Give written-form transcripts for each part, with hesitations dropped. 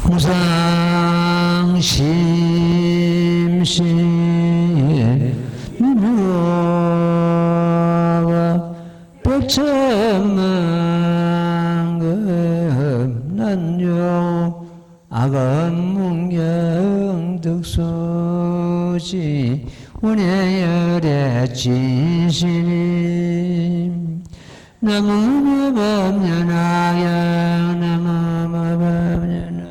항상 심신 누워 백천만금 난요 아건문경 득수지 운해열의 진신임 나무법년하영 나무법년하영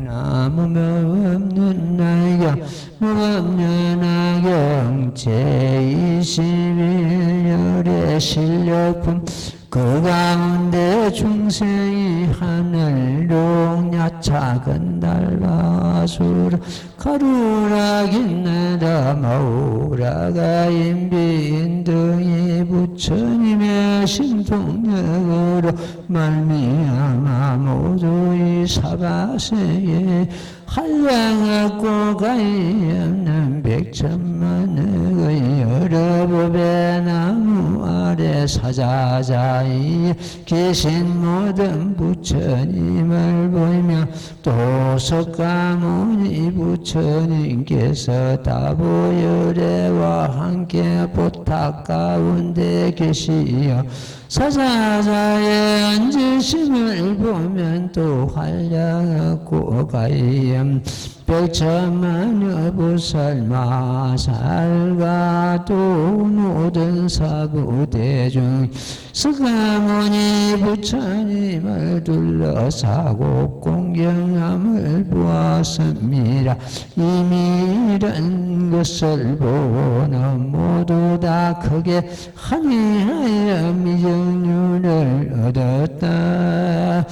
나무법년하영 무법년하영 제21열의 실력품 그 가운데 중생이 하늘용 작은 달바수라 가루라긴나다 마우라가 인비인 등이 부처님의 신통력으로 말미암아 모두 이 사바세에 한량하고 가히 없는 백천만의 여러 법의 나무 아래 사자자에 계신 모든 부처님을 보이며 도석가모니 부처님께서 다보열애와 함께 보탁 가운데 계시어 사자자의 앉으심을 보면 또 한량하고 가염 백천만여 보살마살과 또 모든 사부대중 스가모니 부처님을 둘러싸고 공경함을 보았습니다. 이미 이런 것을 보고는 모두 다 크게 한이하여 미정률을 얻었다.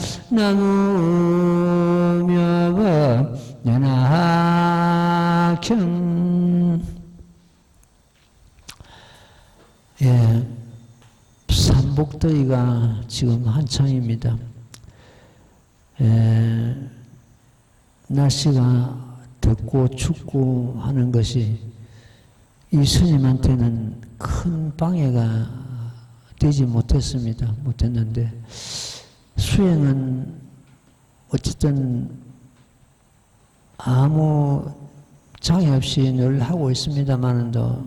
나무묘법 연하경. 예, 삼복더위가 지금 한창입니다. 날씨가 덥고 춥고 하는 것이 이 스님한테는 큰 방해가 되지 못했는데 수행은 어쨌든 아무 장애 없이 늘 하고 있습니다만도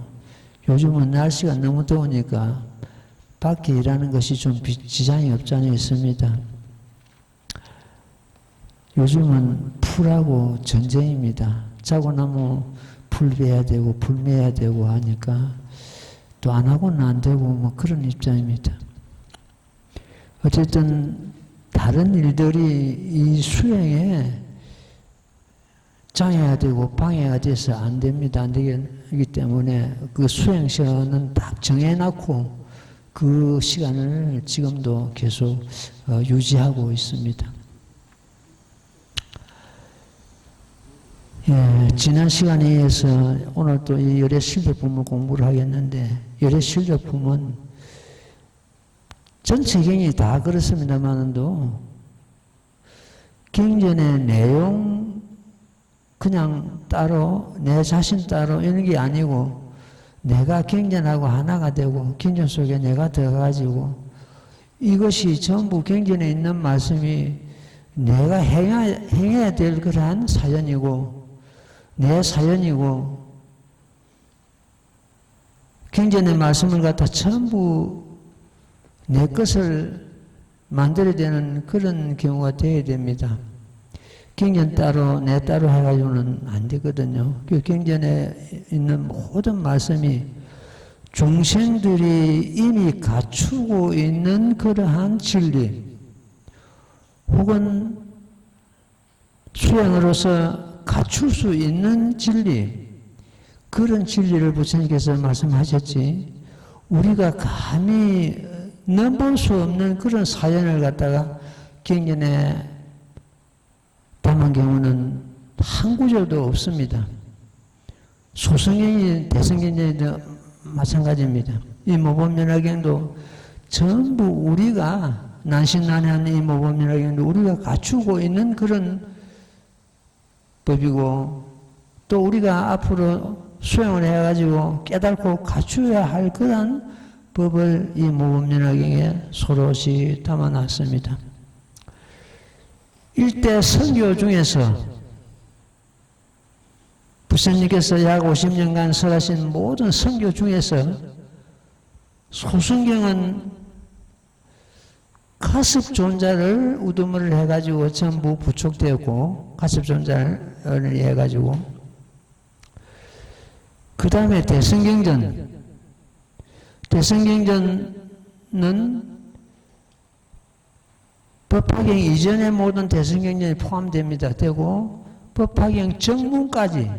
요즘은 날씨가 너무 더우니까 밖에 일하는 것이 좀 지장이 없지 않아 있습니다. 요즘은 풀하고 전쟁입니다. 자고 나면 풀 베야 되고 풀 매야 되고 하니까 또 안 하고는 안 되고 뭐 그런 입장입니다. 어쨌든 다른 일들이 이 수행에 장애가 되고 방해가 돼서 안 됩니다. 안 되기 때문에 그 수행 시간은 딱 정해놓고 그 시간을 지금도 계속 유지하고 있습니다. 예, 지난 시간에 의해서 오늘 또 이 열애실적품을 공부를 하겠는데 열애실적품은 전체 경이 다 그렇습니다만도 경전의 내용 그냥 따로 내 자신 따로 이런 게 아니고 내가 경전하고 하나가 되고 경전 속에 내가 들어가지고 이것이 전부 경전에 있는 말씀이 내가 행해야 될 그러한 사연이고 내 사연이고 경전의 말씀을 갖다 전부 내 것을 만들어야 되는 그런 경우가 되어야 됩니다. 경전 따로 내 따로 해가지고는 안 되거든요. 그 경전에 있는 모든 말씀이 중생들이 이미 갖추고 있는 그러한 진리 혹은 수행으로서 갖출 수 있는 진리 그런 진리를 부처님께서 말씀하셨지 우리가 감히 넘볼 수 없는 그런 사연을 갖다가 경전에 담은 경우는 한 구절도 없습니다. 소승경이 대승경전에도 마찬가지입니다. 이 모범연화경도 전부 우리가 난신난해한 이 모범연화경도 우리가 갖추고 있는 그런 법이고 또 우리가 앞으로 수행을 해가지고 깨닫고 갖추어야 할 그런 법을 이 모범연화경에 소롯이 담아놨습니다. 일대 선교 중에서 부처님께서 약 50년간 설하신 모든 선교 중에서 소순경은 가습존자를 우두머리를 해가지고 전부 부축되었고, 가습존자를 해가지고, 그 다음에 대성경전은 법화경 이전의 모든 대성경전이 포함됩니다. 되고, 법화경 정문까지,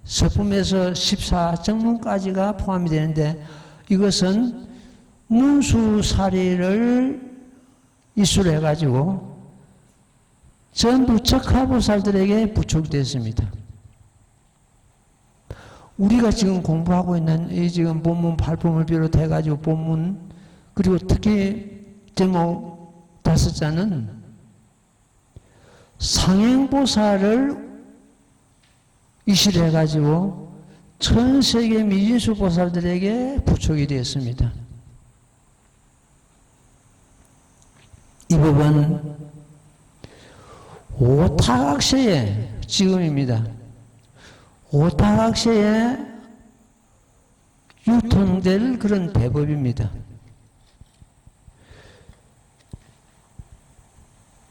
서품에서 14정문까지가 포함이 되는데, 이것은 문수사리를 이수를 해가지고 전부 적하보살들에게 부축되었습니다. 우리가 지금 공부하고 있는 이 지금 본문 8품을 비롯해가지고 본문, 그리고 특히 제목 5자는 상행보살을 이시를 해가지고 전 세계 미진수 보살들에게 부축이 되었습니다. 이 법은 오타각세의 지금입니다. 오타각세에 유통될 그런 대법입니다.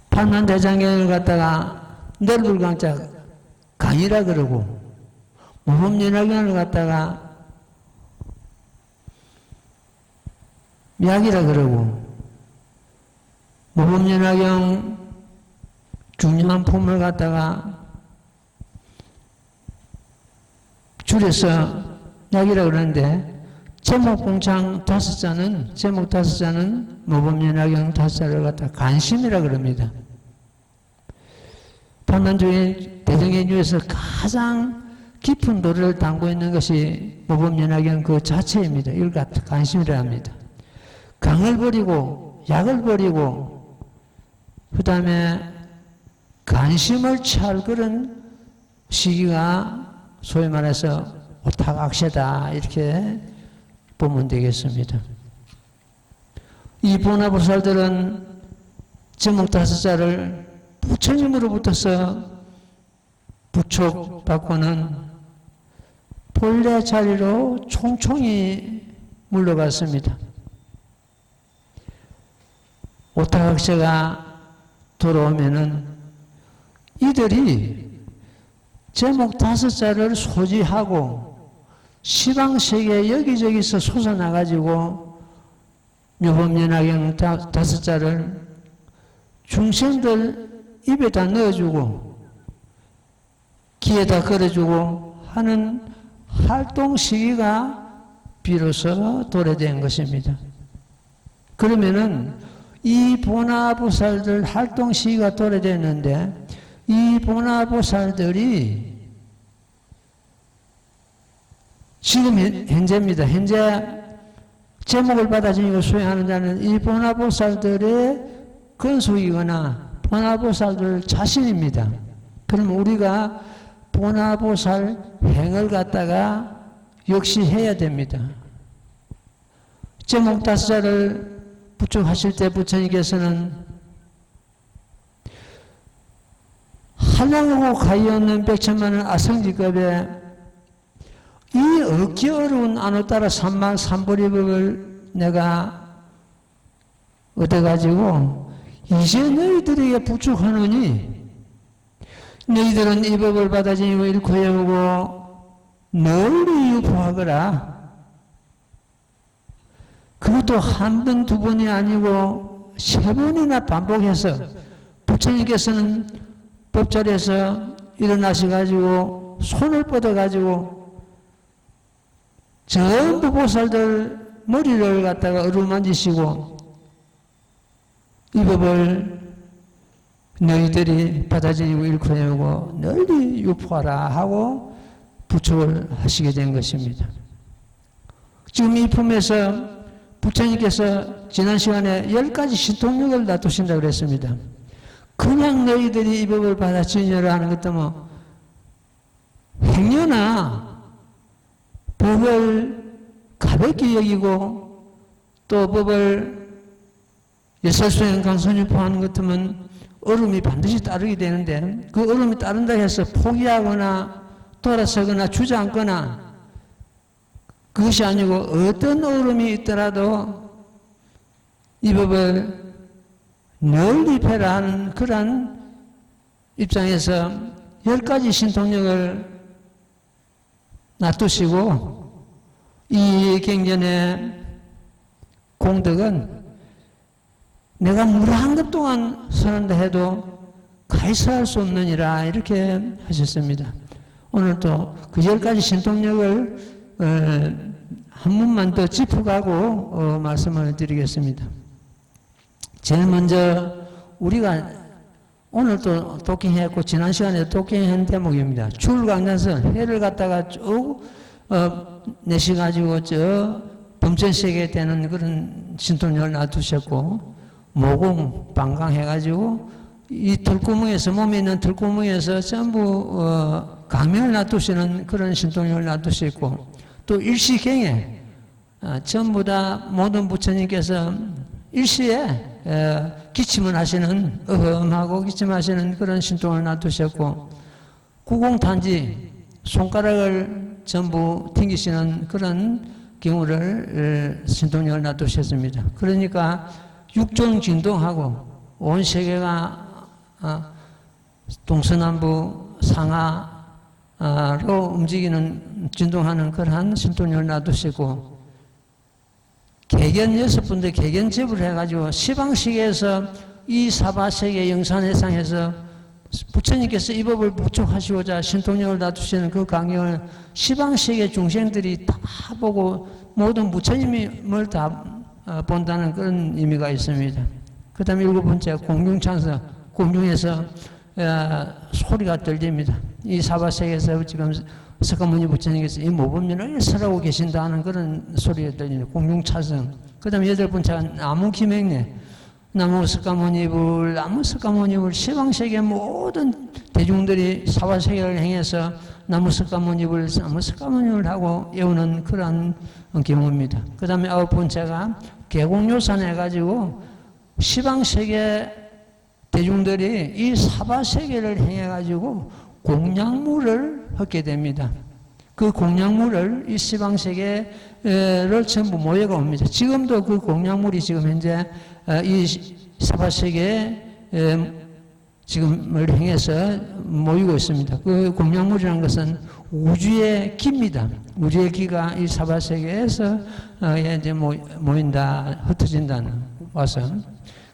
판만대장경을 갖다가 넓을강자 강이라 그러고, 모범연화경을 갖다가 약이라 그러고, 모범연화경 중요한 품을 갖다가 줄여서 약이라 그러는데, 제목봉창 5자는, 제목 5자는 모범연화경 5자를 갖다가 간심이라 그럽니다. 판만중에 대정경 중에서 가장 깊은 도를 담고 있는 것이 모범연화경 그 자체입니다. 이걸 갖다 간심이라 합니다. 강을 버리고 약을 버리고 그 다음에 간심을 취할 그런 시기가 소위 말해서 오타각세다 이렇게 보면 되겠습니다. 이 보나보살들은 제목 5자를 부처님으로부터서 부축받고는 본래 자리로 총총히 물러갔습니다. 오타각세가 돌아오면은 이들이 제목 5자를 소지하고 시방세계 여기저기서 솟아나가지고 묘법연화경 5자를 중생들 입에다 넣어주고 귀에다 걸어주고 하는 활동 시기가 비로소 도래된 것입니다. 그러면은 이 보나보살들 활동 시기가 도래됐는데 이 보나보살들이 지금 현재입니다. 현재 제목을 받아주고 수행하는 자는 이 보나보살들의 근속이거나 보나보살들 자신입니다. 그럼 우리가 보나보살 행을 갖다가 역시 해야 됩니다. 제목 5자를 부축하실 때 부처님께서는 한량하고 가히 없는 100천만원 아성지급에 이 얻기 어려운 안에 따라 3만 3보리법을 내가 얻어가지고 이제 너희들에게 부축하노니 너희들은 이 법을 받아지고 잃고 해오고 널리 유포하거라. 그것도 한 번, 두 번이 아니고 3번이나 반복해서 부처님께서는 법자리에서 일어나셔가지고 손을 뻗어가지고 전부 보살들 머리를 갖다가 어루만지시고 이 법을 너희들이 받아들이고 잃고 해오고 널리 유포하라 하고 부축을 하시게 된 것입니다. 지금 이 품에서 부처님께서 지난 시간에 10가지 신통력을 놔두신다고 그랬습니다. 그냥 너희들이 이 법을 받아들이려고 하는 것도 뭐 행여나 법을 가볍게 여기고 또 법을 예설수행 강선유포하는 것 같으면 얼음이 반드시 따르게 되는데 그 얼음이 따른다 해서 포기하거나 돌아서거나 주저앉거나 그것이 아니고 어떤 얼음이 있더라도 이 법을 늘 입해라 하는 그런 입장에서 10가지 신통력을 놔두시고 이 경전의 공덕은 내가 물 한 컵 동안 선한다 해도 가이사할 수 없느니라 이렇게 하셨습니다. 오늘도 그 10가지 신통력을 한 번만 더 짚어가고 말씀을 드리겠습니다. 제일 먼저 우리가 오늘도 토킹했고 지난 시간에 토킹한 대목입니다. 출강단선 해를 갖다가 쭉 내셔가지고 저 범천세계에 되는 그런 신통력을 놔두셨고 모공 방광해가지고 이 털구멍에서 몸에 있는 털구멍에서 전부 강명을 놔두시는 그런 신통력을 놔두시고 또 일시경에 전부 다 모든 부처님께서 일시에 기침을 하시는 어험하고 기침하시는 그런 신통을 놔두셨고 구공탄지 손가락을 전부 튕기시는 그런 경우를 신통력을 놔두셨습니다. 그러니까 육종진동하고 온 세계가 동서남북 상하로 움직이는 진동하는 그러한 신통력을 놔두시고 개견 6분들 개견집을 해가지고 시방시계에서 이 사바세계 영산해상에서 부처님께서 이 법을 부촉하시고자 신통력을 놔두시는 그 강령을 시방세계 중생들이 다 보고 모든 부처님을 다 본다는 그런 의미가 있습니다. 그 다음에 7번째 공중찬서 공중에서 소리가 들립니다. 이 사바세계에서 지금 석가모니 부처님께서 이 모범년을 설하고 계신다는 그런 소리가 들리는 공중차성. 그 다음에 8번째가 나무기맹례. 나무 석가모니불 시방세계 모든 대중들이 사바세계를 행해서 나무 석가모니불 하고 외우는 그런 경우입니다. 그 다음에 9번째가 개공요산 해가지고 시방세계 대중들이 이 사바세계를 행해가지고 공양물을 얻게 됩니다. 그 공양물을 이 시방세계를 전부 모여가 옵니다. 지금도 그 공양물이 지금 현재 이 사바세계에 지금을 행해서 모이고 있습니다. 그 공양물이라는 것은 우주의 기입니다. 우주의 기가 이 사바세계에서 이제 모인다, 흩어진다는 것은.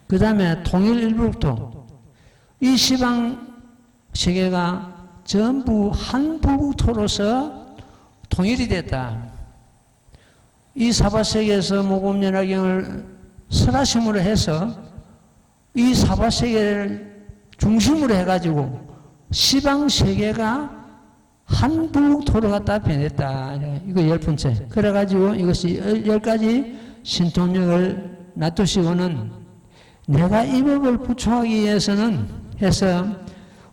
그 다음에 통일일북토. 이 시방세계가 전부 한 부국토로서 통일이 됐다. 이 사바세계에서 모범연화경을 설하심으로 해서 이 사바세계를 중심으로 해가지고 시방세계가 한 부국토로 갖다 변했다. 이거 10번째. 그래가지고 이것이 10가지 신통력을 놔두시고는 내가 이 법을 부처하기 위해서는 해서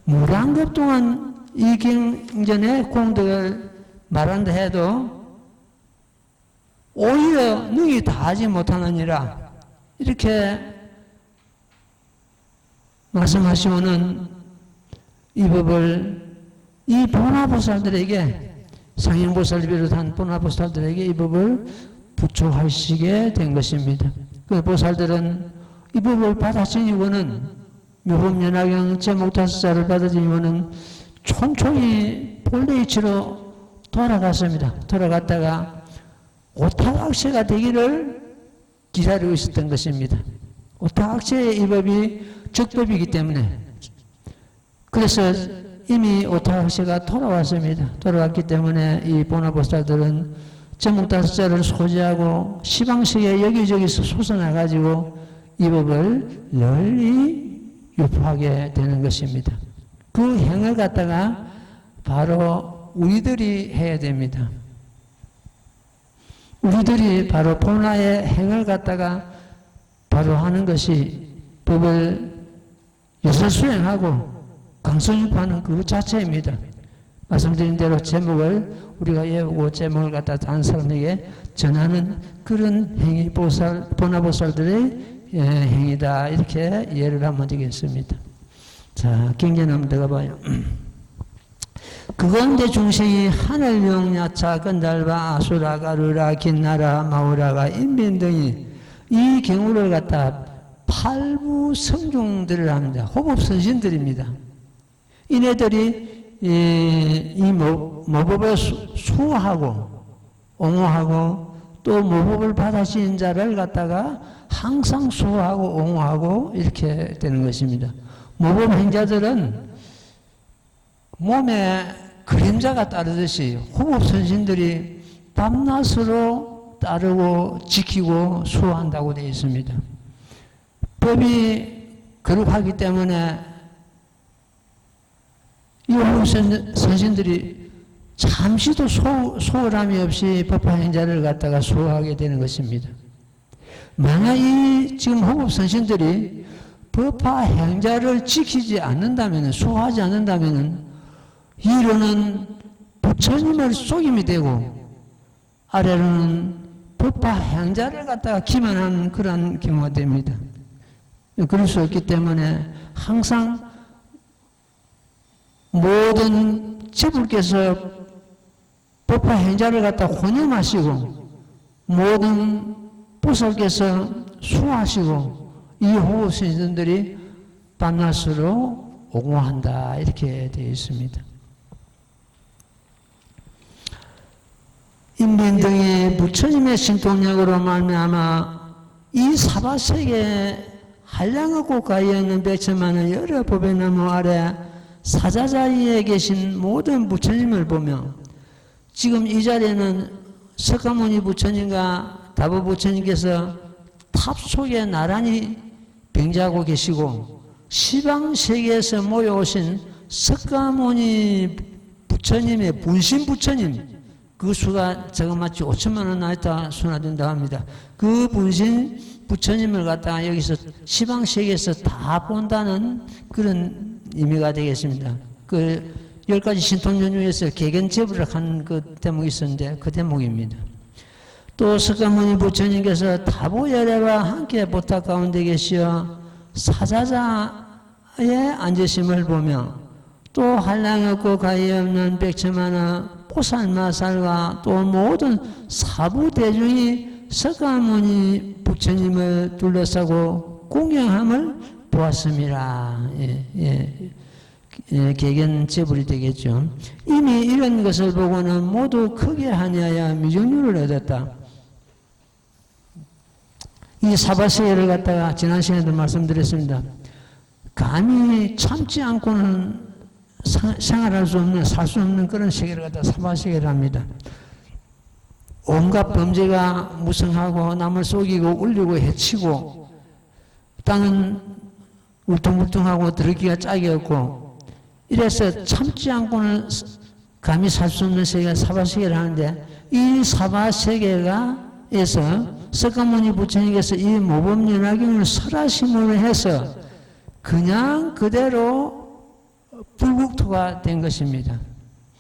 물 한 컵 동안 이 경전의 공덕을 말한다 해도 오히려 능히 다하지 못하느니라 이렇게 말씀하시면은 이 법을 이 보나보살들에게 상행보살을 비롯한 보나보살들에게 이 법을 부초하시게 된 것입니다. 그 보살들은 이 법을 받아들이고는 묘법연화경 제목 5자를 받아들이고는 촘촘히 본래 이치로 돌아갔습니다. 돌아갔다가 오타각세가 되기를 기다리고 있었던 것입니다. 오타각세의 이 법이 적법이기 때문에 그래서 이미 오타각세가 돌아왔습니다. 돌아왔기 때문에 이 보나보살들은 제목 5자를 소지하고 시방세계 여기저기서 솟아나가지고 이 법을 널리 유포하게 되는 것입니다. 그 행을 갖다가 바로 우리들이 해야 됩니다. 우리들이 바로 본라의 행을 갖다가 바로 하는 것이 법을 요설수행하고 강성유포하는 그 자체입니다. 말씀드린 대로 제목을 우리가 외우고 제목을 갖다 다른 사람에게 전하는 그런 행위 보나보살들의 행위다 이렇게 이해를 하면 되겠습니다. 자, 경전 한번 들어가봐요. 그 가운데 중생이 하늘, 용, 야차, 건달바, 아수라, 가루라, 긴나라, 마우라가, 인빈 등이 이 경우를 갖다 팔부 성중들을 합니다. 호법 선신들입니다. 이네들이 이 모법을 수호하고 옹호하고 또 모법을 받아들인 자를 갖다가 항상 수호하고 옹호하고 이렇게 되는 것입니다. 모법 행자들은 몸에 그림자가 따르듯이 호법 선신들이 밤낮으로 따르고 지키고 수호한다고 되어 있습니다. 법이 거룩하기 때문에 이 호법 선신들이 잠시도 소홀함이 없이 법화 행자를 갖다가 수호하게 되는 것입니다. 만약 이 지금 호법 선신들이 법화 행자를 지키지 않는다면, 수호하지 않는다면 위로는 부처님을 속임이 되고 아래로는 법화 행자를 갖다가 기만하는 그런 경우가 됩니다. 그럴 수 없기 때문에 항상 모든 제불께서 법화 행자를 갖다 혼념하시고 모든 보살께서 수호하시고 이 호흡 선생들이 밤낮으로 옹호한다 이렇게 되어 있습니다. 인빈 등의 부처님의 신통력으로 말미암아 이 사바세계 한량하고 가있는 백천만의 여러 법의 나무 아래 사자자리에 계신 모든 부처님을 보며 지금 이 자리에는 석가모니 부처님과 다보 부처님께서 탑 속에 나란히 병자하고 계시고 시방세계에서 모여오신 석가모니 부처님의 분신 부처님 그 수가 저거마치 5천만 원 나있다 순화된다고 합니다. 그 분신 부처님을 갖다가 여기서 시방세계에서 다 본다는 그런 의미가 되겠습니다. 그 10가지 신통론 중에서 개견제부를 한 그 대목이 있었는데 그 대목입니다. 또 석가모니 부처님께서 다보열애와 함께 보타 가운데 계시어 사자자의 앉으심을 보며 또 한량이 없고 가히 없는 백천만의 보살마살과 또 모든 사부대중이 석가모니 부처님을 둘러싸고 공경함을 보았습니다. 개견제불이 되겠죠. 이미 이런 것을 보고는 모두 크게 하냐야 미정률을 얻었다. 이 사바세계를 갖다가 지난 시간에도 말씀드렸습니다. 감히 참지 않고는 생활할 수 없는, 살 수 없는 그런 세계를 갖다가 사바세계를 합니다. 온갖 범죄가 무성하고 남을 속이고 울리고 해치고 땅은 울퉁불퉁하고 들기가 짝이 없고 이래서 참지 않고는 감히 살 수 없는 세계가 사바세계를 하는데 이 사바세계가에서 석가모니 부처님께서 이 모범연화경을 설하심으로 해서 그냥 그대로 불국토가 된 것입니다.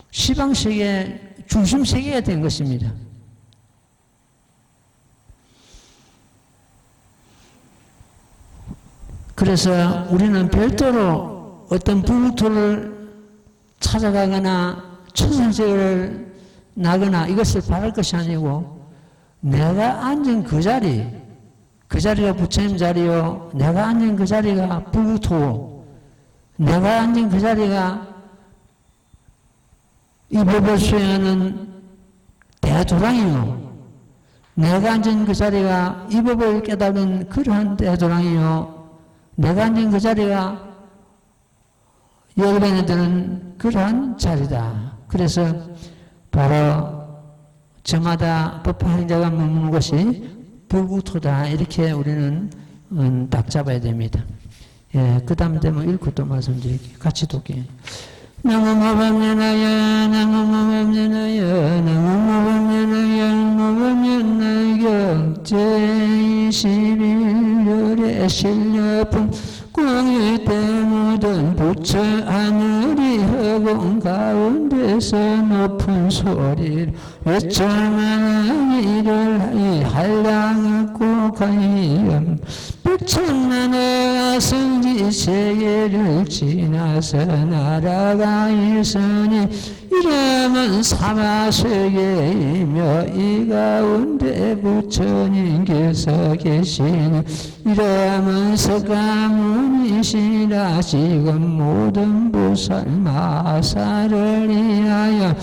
시방세계 중심세계가 된 것입니다. 그래서 우리는 별도로 어떤 불국토를 찾아가거나 천상세계를 나거나 이것을 바랄 것이 아니고 내가 앉은 그 자리가 부처님 자리요 내가 앉은 그 자리가 불국토고 내가 앉은 그 자리가 이 법을 수행하는 대도랑이요 내가 앉은 그 자리가 이 법을 깨달은 그러한 대도랑이요 내가 앉은 그 자리가 열반에 드는 그러한 자리다. 그래서 바로 저마다 법화행자가 머무는 곳이 불국토다. 이렇게 우리는 딱 잡아야 됩니다. 예, 그 다음 대목 읽고 또 말씀드릴게요. 같이 돕게요. 나무모범연하여 나무모범연하여 나무모범연하여 모범연하여 제21열의 실려품 광유때 묻은 부처 하늘이 허공 가운데서 높은 소리를 외쳐만 이를 한량없고 가이엄 백천만의 성지 이 세계를 지나서 나라가 있으니 이름은 사마세계이며 이 가운데 부처님께서 계시니 이름은 석가모니시라. 지금 모든 부살마사를 위하여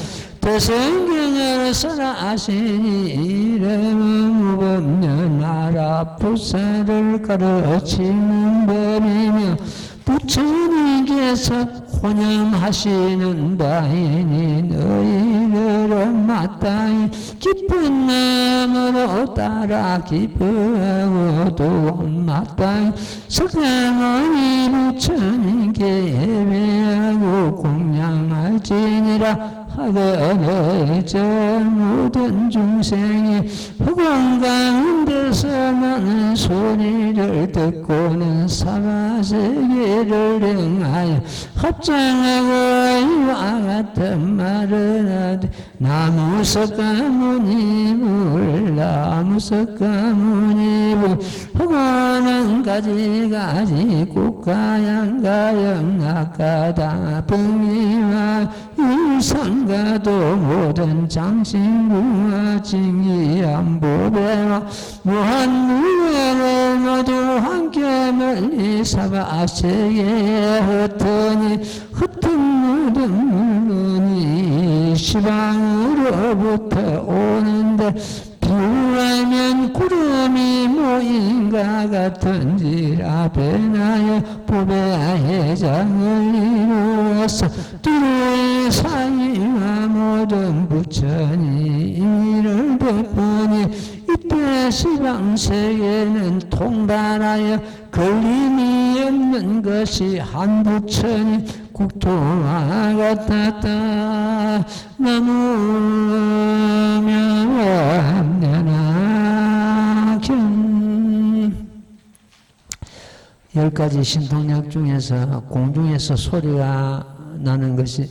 대성경을 설하시니 이름은 무법년 나라 부사를 가르치는 법이며 부처님께서 혼영하시는 바이니 너희들은 마땅히 기쁜 마음으로 따라 기뻐하고 또 마땅히 석가모니 부처님께 예배하고 공양할지니라. 하되 저 모든 중생이 흑원 가운데서 나는 소리를 듣고는 사바세계를 행하여 합장하고 이와 같은 말을 하되 나무 석가모니불 나무 석가모니불 흑원은 가지가지 국가양가영 낙가다 풍미와 일상가도 모든 장신구와 징이한 보배와 무한무예를 모두 함께 멀리 사바세계에 흩으니 흩은 모든 물론이 시방으로부터 오는데 비우라면 구름이 모인가 같은지라. 배나여 보배야 해장을 이루어서 두루의 사이와 모든 부처님을 베푸니 이때 시방세계는 통달하여 걸림이 없는 것이 한 부처님 국토와 같았다. 나무명암연하경 10가지 신통력 중에서 공중에서 소리가 나는 것이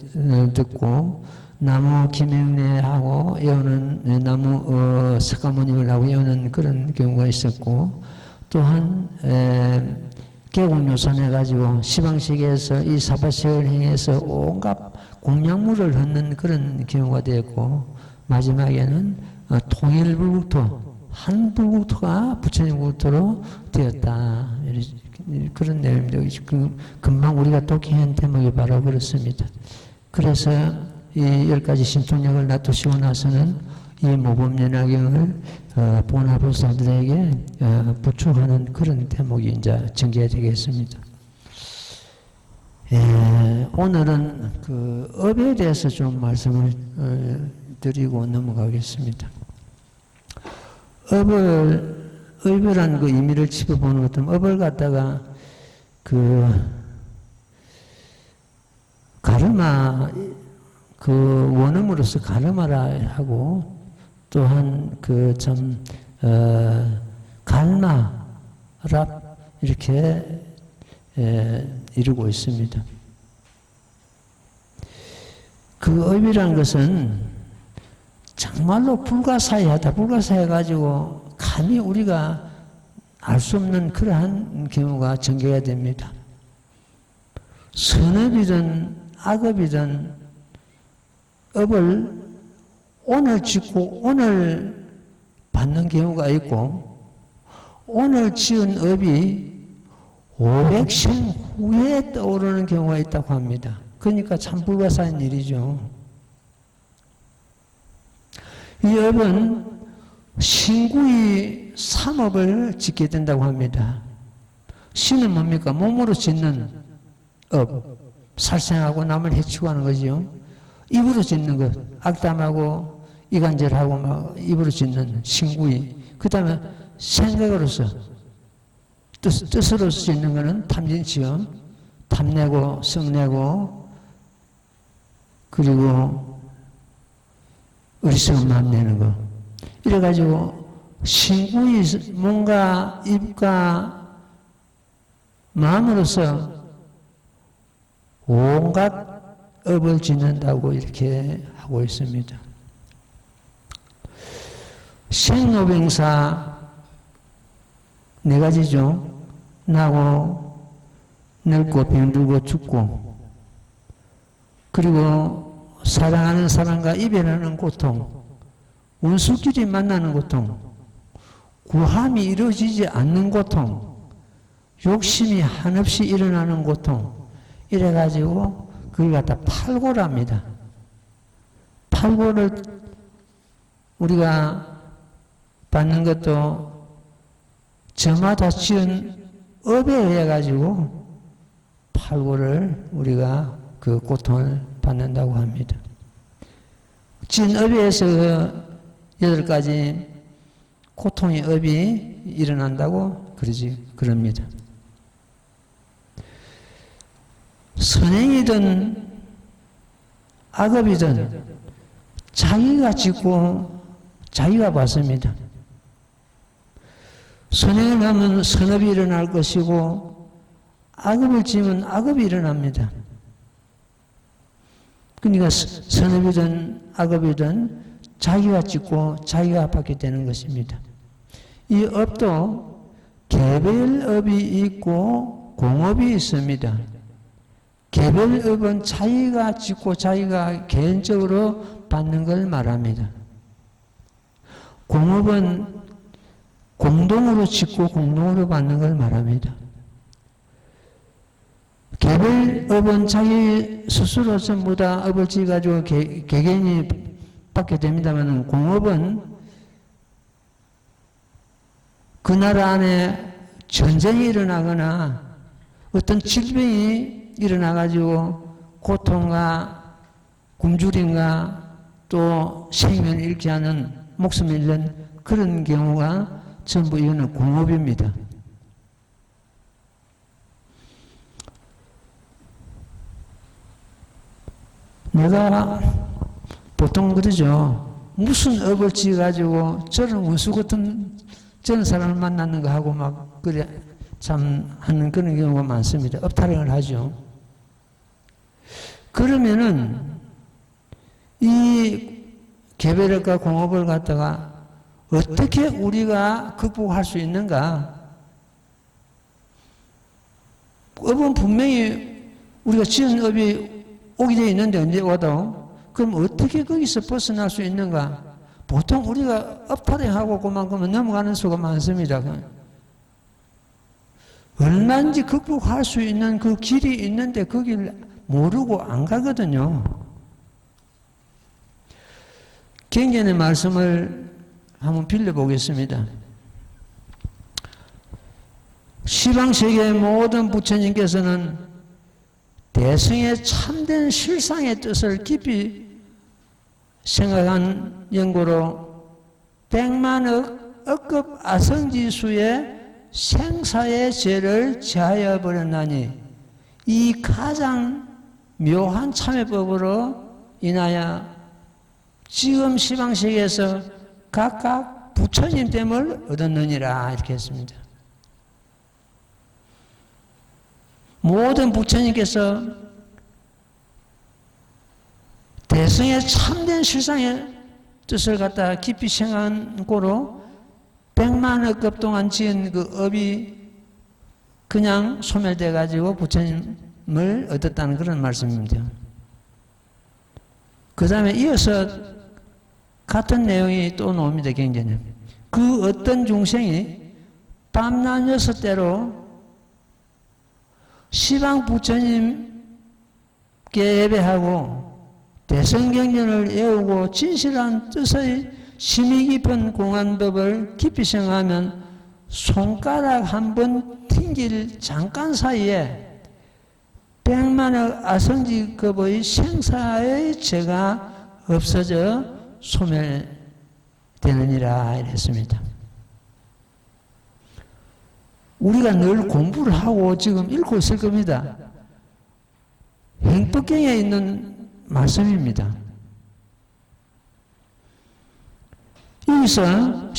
듣고 나무 김행래하고 여는 나무 석가모니를 하고 여는 그런 경우가 있었고 또한 계곡묘선해 가지고 시방세계에서 이 사바세계를 행해서 온갖 공양물을 얻는 그런 경우가 되었고 마지막에는 통일불국토 한 불국토가 부처님 국토로 되었다. 그런 내용입니다. 금방 우리가 독해한 대목이 바로 그렇습니다. 그래서 이 10가지 신통력을 놔두시고 나서는 이 모범연화경을 보나보사들에게 부축하는 그런 대목이 이제 전개되겠습니다. 오늘은 그 업에 대해서 좀 말씀을 드리고 넘어가겠습니다. 업이라는 그 의미를 짚어보는 것은 업을 갖다가 그 가르마 그 원음으로서 가르마라 하고 또한 그 참 갈마랍 이렇게 이루고 있습니다. 그 업이란 것은 정말로 불가사의하다. 불가사의해가지고 감히 우리가 알 수 없는 그러한 경우가 전개가 됩니다. 선업이든 악업이든 업을 오늘 짓고 오늘 받는 경우가 있고 오늘 지은 업이 500생 후에 떠오르는 경우가 있다고 합니다. 그러니까 참 불가사의한 일이죠. 이 업은 신구의 삼업을 짓게 된다고 합니다. 신은 뭡니까? 몸으로 짓는 업, 살생하고 남을 해치고 하는 거죠. 입으로 짓는 것, 악담하고 이간질하고 막 입으로 짓는 신구의. 그 다음에 생각으로서 뜻으로서 짓는 것은 탐진치험, 탐내고 성내고 그리고 어리석은 마음 내는 거. 이래가지고 신구의 몸과 입과 마음으로서 온갖 업을 짓는다고 이렇게 하고 있습니다. 생로병사 4가지죠. 나고 늙고 병들고 죽고, 그리고 사랑하는 사람과 이별하는 고통, 원수끼리 만나는 고통, 구함이 이루어지지 않는 고통, 욕심이 한없이 일어나는 고통, 이래가지고 그걸 갖다 팔고랍니다. 팔고를 우리가 받는 것도 저마다 지은 업에 의해 가지고 팔고를 우리가 그 고통을 받는다고 합니다. 지은 업에 의해서 8가지 고통의 업이 일어난다고 그럽니다. 선행이든 악업이든 자기가 짓고 자기가 받습니다. 선행을 하면 선업이 일어날 것이고 악업을 지으면 악업이 일어납니다. 그러니까 선업이든 악업이든 자기가 짓고 자기가 받게 되는 것입니다. 이 업도 개별업이 있고 공업이 있습니다. 개별업은 자기가 짓고 자기가 개인적으로 받는 걸 말합니다. 공업은 공동으로 짓고 공동으로 받는 걸 말합니다. 개별업은 자기 스스로 전부 다 업을 지어가지고 개개인이 받게 됩니다만, 공업은 그 나라 안에 전쟁이 일어나거나 어떤 질병이 일어나가지고 고통과 굶주림과 또 생명을 잃게 하는, 목숨을 잃는 그런 경우가 전부 이거는 공업입니다. 내가 보통 그러죠. 무슨 업을 지어가지고 저런 원수 같은 저런 사람을 만나는 거 하고 막 그래 참 하는 그런 경우가 많습니다. 업타령을 하죠. 그러면은 이 개별업과 공업을 갖다가 어떻게 우리가 극복할 수 있는가? 업은 분명히 우리가 지은 업이 오게 되어 있는데 언제 와도, 그럼 어떻게 거기서 벗어날 수 있는가? 보통 우리가 업타령하고 그만큼 넘어가는 수가 많습니다. 얼마든지 극복할 수 있는 그 길이 있는데 거기를 모르고 안 가거든요. 경전의 말씀을 한번 빌려보겠습니다. 시방세계의 모든 부처님께서는 대승의 참된 실상의 뜻을 깊이 생각한 연고로 100만억 억급 아성지수의 생사의 죄를 제하여 버렸나니, 이 가장 묘한 참회법으로 인하여 지금 시방세계에서 각각 부처님 됨을 얻었느니라, 이렇게 했습니다. 모든 부처님께서 대승의 참된 실상의 뜻을 갖다 깊이 생각한 고로 100만억 급 동안 지은 그 업이 그냥 소멸돼 가지고 부처님을 얻었다는 그런 말씀입니다. 그 다음에 이어서 같은 내용이 또 나옵니다. 경전에 그 어떤 중생이 밤낮 6대로 시방 부처님께 예배하고 대성경전을 외우고 진실한 뜻의 심히 깊은 공안법을 깊이 생각하면 손가락 한 번 튕길 잠깐 사이에 100만억 아성지급의 생사의 죄가 없어져 소멸되느니라 이랬습니다. 우리가 늘 공부를 하고 지금 읽고 있을 겁니다. 행법경에 있는 말씀입니다. 여기서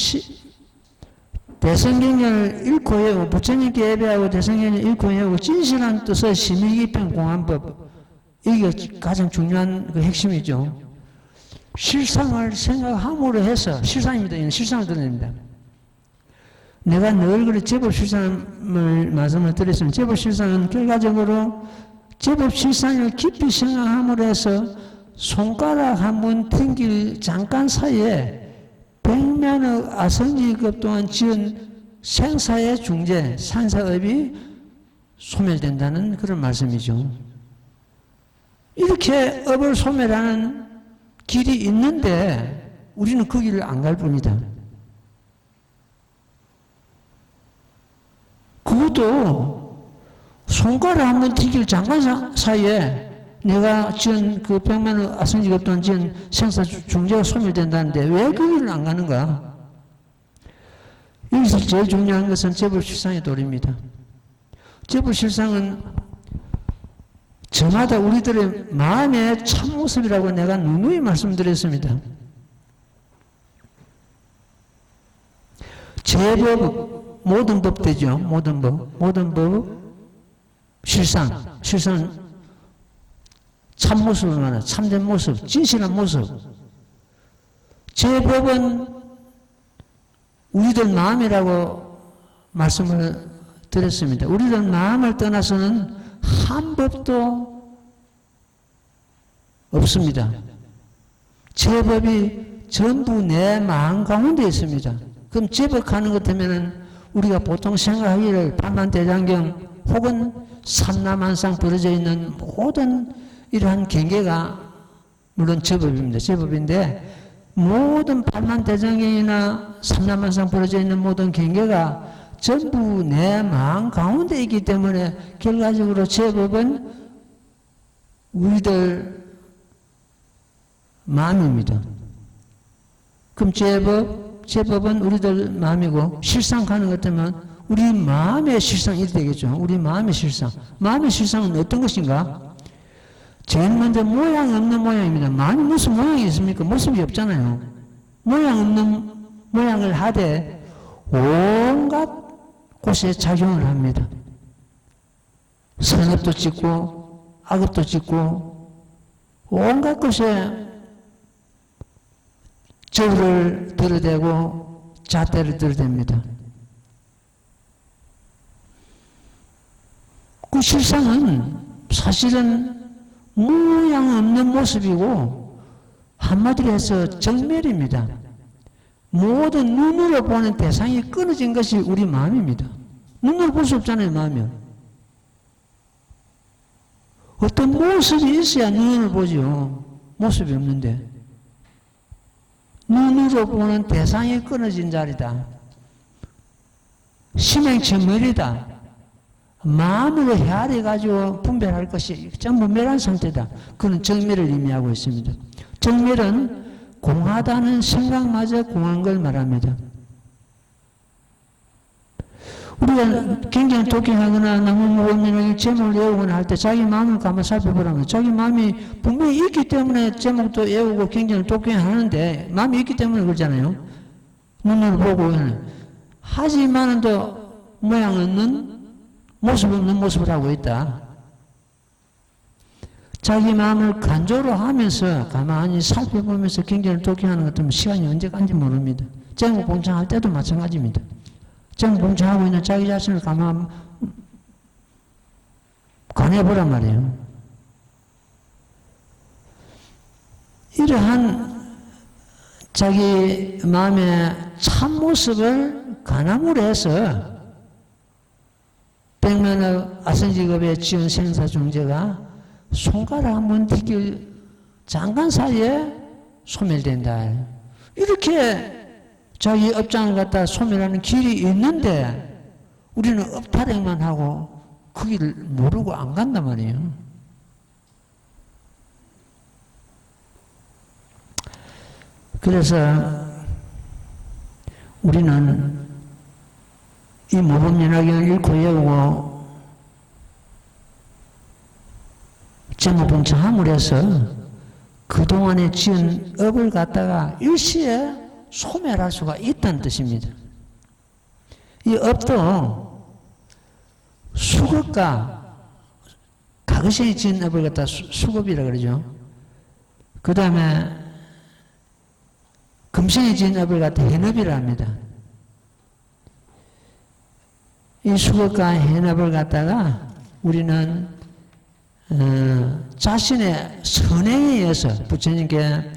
대성경전을 읽고 외우고 부처님께 예배하고 대성경전을 읽고 외우고 진실한 뜻의 심히 깊은 공안법, 이게 가장 중요한 그 핵심이죠. 실상을 생각함으로 해서, 실상입니다. 이건 실상을 드러냅니다. 내가 늘 그래 제법실상을 말씀을 드렸으면 제법실상은 결과적으로 제법실상을 깊이 생각함으로 해서 손가락 한 번 튕길 잠깐 사이에 백면의 아성직업 동안 지은 생사의 중재, 산사업이 소멸된다는 그런 말씀이죠. 이렇게 업을 소멸하는 길이 있는데 우리는 그 길을 안 갈 뿐이다. 그것도 손가락 한번 튀길 잠깐 사이에 내가 지은 그 백만의 아성직업 동안 지은 생사 중재가 소멸된다는데 왜 그 길을 안 가는가? 여기서 제일 중요한 것은 제법실상의 도리입니다. 제법실상은 저마다 우리들의 마음의 참모습이라고 내가 누누이 말씀드렸습니다. 제법, 모든 법되죠. 모든 법, 실상 참모습을 말하는 참된 모습, 진실한 모습. 제법은 우리들 마음이라고 말씀을 드렸습니다. 우리들 마음을 떠나서는 한 법도 없습니다. 제법이 전부 내 마음 가운데 있습니다. 그럼 제법하는 것 때문에 우리가 보통 생각하기를 반만대장경 혹은 삼라만상 벌어져 있는 모든 이러한 경계가 물론 제법입니다. 제법인데 모든 반만대장경이나 삼라만상 벌어져 있는 모든 경계가 전부 내 마음 가운데 있기 때문에 결과적으로 제법은 우리들 마음입니다. 그럼 제법은 우리들 마음이고 실상하는 것 때문에 우리 마음의 실상이 되겠죠. 우리 마음의 실상. 마음의 실상은 어떤 것인가? 제일 먼저 모양 없는 모양입니다. 마음이 무슨 모양이 있습니까? 모습이 없잖아요. 모양 없는 모양을 하되 온갖 곳에 작용을 합니다. 선업도 짓고 악업도 짓고 온갖 곳에 저를 들이대고 잣대를 들이댑니다. 그 실상은 사실은 모양 없는 모습이고 한마디로 해서 정멸입니다. 모든 눈으로 보는 대상이 끊어진 것이 우리 마음입니다. 눈으로 볼 수 없잖아요, 마음이. 어떤 모습이 있어야 눈을 보죠. 모습이 없는데. 눈으로 보는 대상이 끊어진 자리다. 심행천멸이다. 마음으로 헤아려가지고 분별할 것이 전부 멸한 상태다. 그는 정멸을 의미하고 있습니다. 정멸은 공하다는 생각마저 공한 걸 말합니다. 우리가 굉장히 독행하거나 너무 무겁는 제목을 외우거나 할 때 자기 마음을 가만 살펴보라면 자기 마음이 분명히 있기 때문에 제목도 외우고 굉장히 독행하는데 마음이 있기 때문에 그러잖아요. 눈으로 보고 하지만은 또 모양 없는 모습 없는 모습을 하고 있다. 자기 마음을 간조로 하면서 가만히 살펴보면서 굉장히 독행하는 것 같으면 시간이 언제 간지 모릅니다. 제목 봉창할 때도 마찬가지입니다. 제목 봉창하고 있는 자기 자신을 가만 관해보란 말이에요. 이러한 자기 마음의 참모습을 관함으로 해서 백면의 아성직업에 지은 생사중재가 손가락 한번 튀길 잠깐 사이에 소멸된다. 이렇게 자기 업장을 갖다 소멸하는 길이 있는데 우리는 업타령만 하고 그 길을 모르고 안 간단 말이에요. 그래서 우리는 이 모범연합을 읽고 외우고 제목봉창함을 해서 그동안에 지은 업을 갖다가 일시에 소멸할 수가 있다는 뜻입니다. 이 업도 수급과 가거시에 지은 업을 갖다 수급이라 그러죠. 그 다음에 금생에 지은 업을 갖다 현업이라 합니다. 이 수급과 해납을 갖다가 우리는 자신의 선행에 의해서 부처님께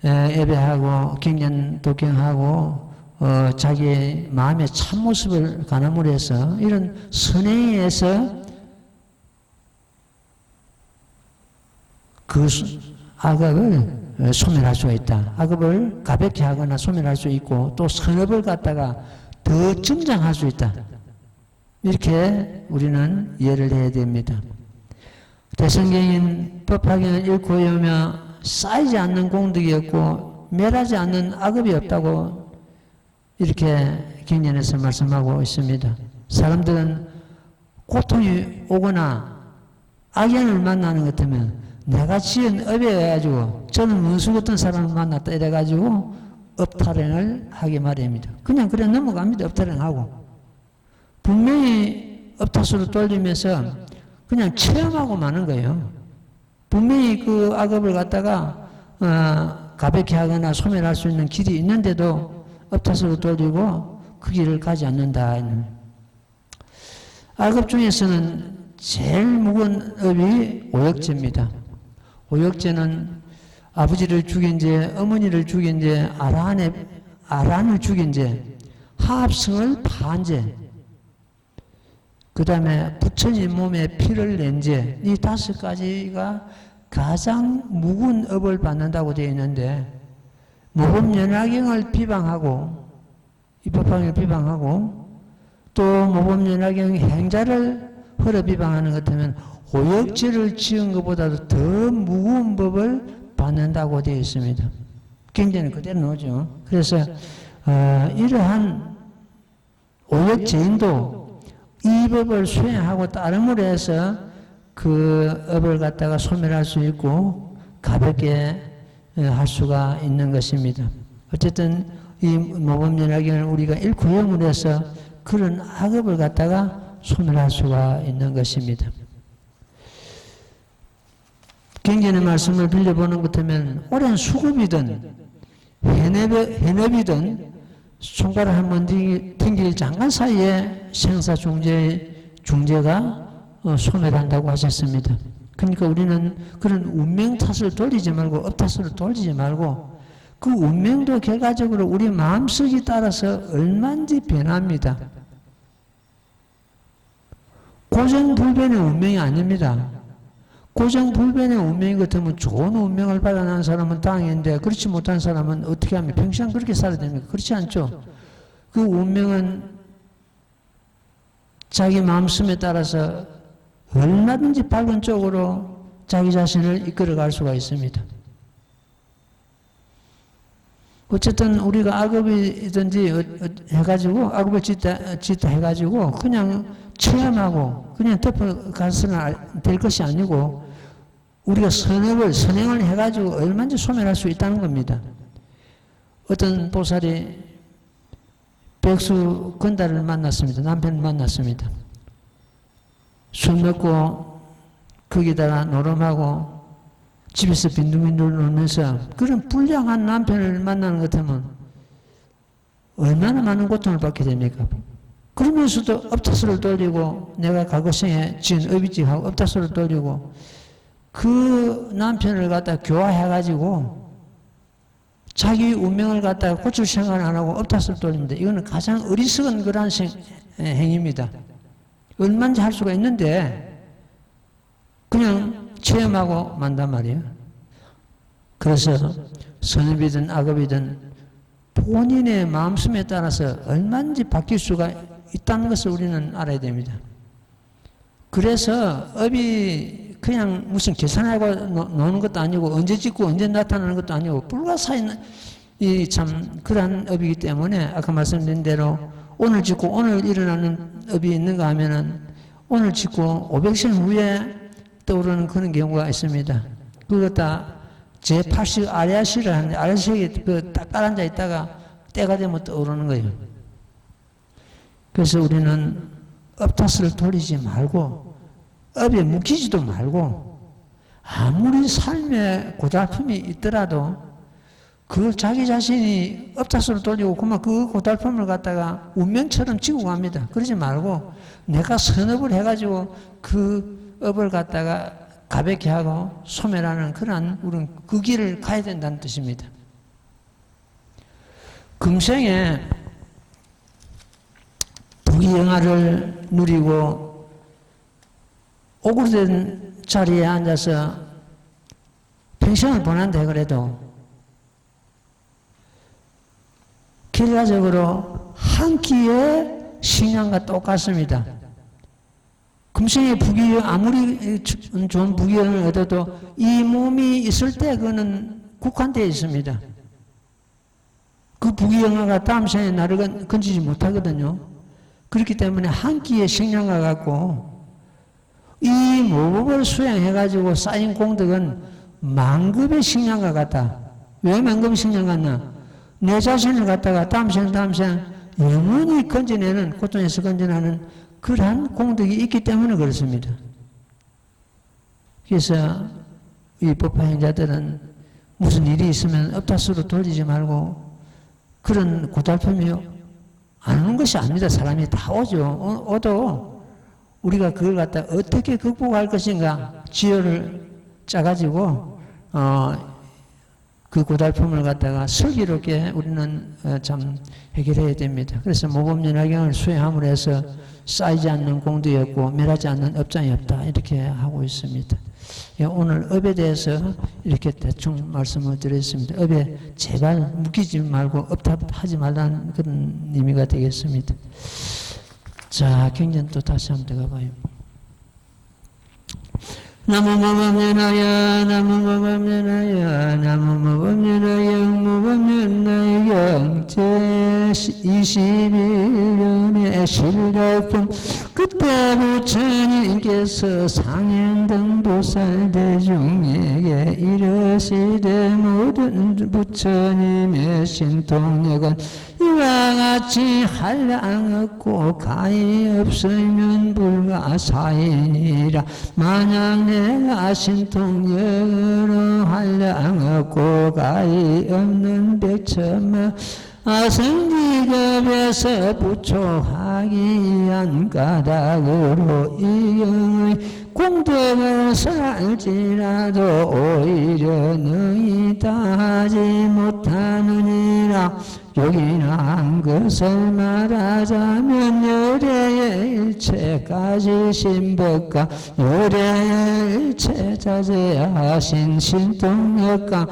예배하고 경전 독경하고 자기의 마음의 참모습을 가늠으로 해서 이런 선행에 의해서 그 악업을 소멸할 수가 있다. 악업을 가볍게 하거나 소멸할 수 있고 또 선업을 갖다가 더 증장할 수 있다. 이렇게 우리는 이해를 해야 됩니다. 대성경인 법화경을 읽고 외우며 쌓이지 않는 공덕이 없고 멸하지 않는 악업이 없다고 이렇게 경전에서 말씀하고 있습니다. 사람들은 고통이 오거나 악연을 만나는 것 같으면 내가 지은 업에 의해가지고 저는 원수 같은 사람을 만났다 이래가지고 업타령을 하게 마련입니다. 그냥 그래 넘어갑니다. 업타령하고. 분명히 업타수로 돌리면서 그냥 체험하고 마는 거예요. 분명히 그 악업을 갖다가 가볍게 하거나 소멸할 수 있는 길이 있는데도 업타수로 돌리고 그 길을 가지 않는다. 악업 중에서는 제일 무거운 업이 오역죄입니다. 오역죄는 아버지를 죽인 죄, 어머니를 죽인 죄, 아란을 죽인 죄, 하합성을 파한 죄, 그 다음에 부처님 몸에 피를 낸 죄, 이 5가지가 가장 무거운 업을 받는다고 되어 있는데 모범연화경을 비방하고 입법방을 비방하고 또 모범연화경 행자를 허러 비방하는 것 같으면 오역죄를 지은 것보다도 더 무거운 법을 받는다고 되어 있습니다. 경전은 그대로 나오죠. 그래서 이러한 오역죄인도 이 법을 수행하고 따름으로 해서 그 업을 갖다가 소멸할 수 있고 가볍게 할 수가 있는 것입니다. 어쨌든 이 모범연화경을 우리가 읽고 외움으로 해서 그런 악업을 갖다가 소멸할 수가 있는 것입니다. 경전의 말씀을 빌려보는 것 같으면 오랜 수급이든 해냅이든 손가락 한번 튕길 장관 사이에 생사중재가 소멸한다고 하셨습니다. 그러니까 우리는 그런 운명 탓을 돌리지 말고 업 탓으로 돌리지 말고 그 운명도 결과적으로 우리 마음속에 따라서 얼마든지 변합니다. 고정불변의 운명이 아닙니다. 고정불변의 운명이 같으면 좋은 운명을 받아난 사람은 다행인데 그렇지 못한 사람은 어떻게 하면 평생 그렇게 살아야 됩니까? 그렇지 않죠. 그 운명은 자기 마음씀에 따라서 얼마든지 밝은 쪽으로 자기 자신을 이끌어갈 수가 있습니다. 어쨌든 우리가 악업이든지 해가지고 악업을 짓다 해가지고 그냥 체험하고 그냥 덮어가서는 될 것이 아니고 우리가 선행을 해가지고 얼마든지 소멸할 수 있다는 겁니다. 어떤 보살이 백수 건달을 만났습니다. 남편을 만났습니다. 술 먹고 거기다가 노름하고 집에서 빈둥빈둥 놀면서 그런 불량한 남편을 만나는 것 같으면 얼마나 많은 고통을 받게 됩니까? 그러면서도 업타수를 돌리고 내가 과거생에 지은 업이지 하고 업타수를 돌리고 그 남편을 갖다 교화해가지고 자기 운명을 갖다가 고칠 생각을 안 하고 업타수를 돌립니다. 이거는 가장 어리석은 그러한 행위입니다. 얼마든지 할 수가 있는데 그냥 체험하고 만단 말이에요. 그래서 선업이든 악업이든 본인의 마음씀에 따라서 얼마든지 바뀔 수가 있다는 것을 우리는 알아야 됩니다. 그래서 업이 그냥 무슨 계산하고 노는 것도 아니고 언제 짓고 언제 나타나는 것도 아니고 불가사의 참 그러한 업이기 때문에 아까 말씀드린 대로 오늘 짓고 오늘 일어나는 업이 있는가 하면은 오늘 짓고 500년 후에 떠오르는 그런 경우가 있습니다. 그것 다 제8식 아리아식을 하는데 아리아식이 딱 깔아앉아 있다가 때가 되면 떠오르는 거예요. 그래서 우리는 업 탓을 돌리지 말고 업에 묶이지도 말고 아무리 삶에 고달픔이 있더라도 그 자기 자신이 업자수로 돌리고 그만 그 고달픔을 갖다가 운명처럼 지고 갑니다. 그러지 말고 내가 선업을 해가지고 그 업을 갖다가 가볍게 하고 소멸하는 그러한 우리는 그 길을 가야 된다는 뜻입니다. 금생에 부귀영화를 누리고 오그라든 자리에 앉아서 평생을 보낸다 그래도 결과적으로 한 끼의 식량과 똑같습니다. 금생의 아무리 좋은 부귀영화를 얻어도 이 몸이 있을 때 그거는 국한되어 있습니다. 그 부귀영화가 다음 생에 나를 건지지 못하거든요. 그렇기 때문에 한 끼의 식량과 같고 이 모법을 수행해가지고 쌓인 공덕은 만급의 식량과 같다. 왜 만급의 식량 같나? 내 자신을 갖다가 다음 생 영원히 건져내는, 고통에서 건져내는 그러한 공덕이 있기 때문에 그렇습니다. 그래서 이 법화행자들은 무슨 일이 있으면 업다수로 돌리지 말고 그런 고달픔이 안 오는 것이 아닙니다. 사람이 다 오죠. 오도 우리가 그걸 갖다 어떻게 극복할 것인가 지혜를 짜가지고 그 고달픔을 갖다가 슬기롭게 우리는 참 해결해야 됩니다. 그래서 모범연화경을 수행함으로 해서 쌓이지 않는 공덕이었고 멸하지 않는 업장이 없다 이렇게 하고 있습니다. 오늘 업에 대해서 이렇게 대충 말씀을 드렸습니다. 업에 제발 묶이지 말고 업하지 말라는 그런 의미가 되겠습니다. 자, 경전 또 다시 한번 들어가봐요. 나무모범연하여 나무모범연하여 나무모범연하여 무범연하여 제21년의 실력품 그때 부처님께서 상행등보살 대중에게 이르시되 모든 부처님의 신통력은 이와 같이 한량 없고 가히 없으면 불가사이니라. 만약 내가 신통력으로 한량 없고 가히 없는 백천만 아성지급에서 부초하기 위한 까닭으로 이 경의 공덕을 설할지라도 오히려 너희 다하지 못하느니라. 요긴한 것을 말하자면 열애의 일체까지 신법과 열애의 일체 자제하신 신통력과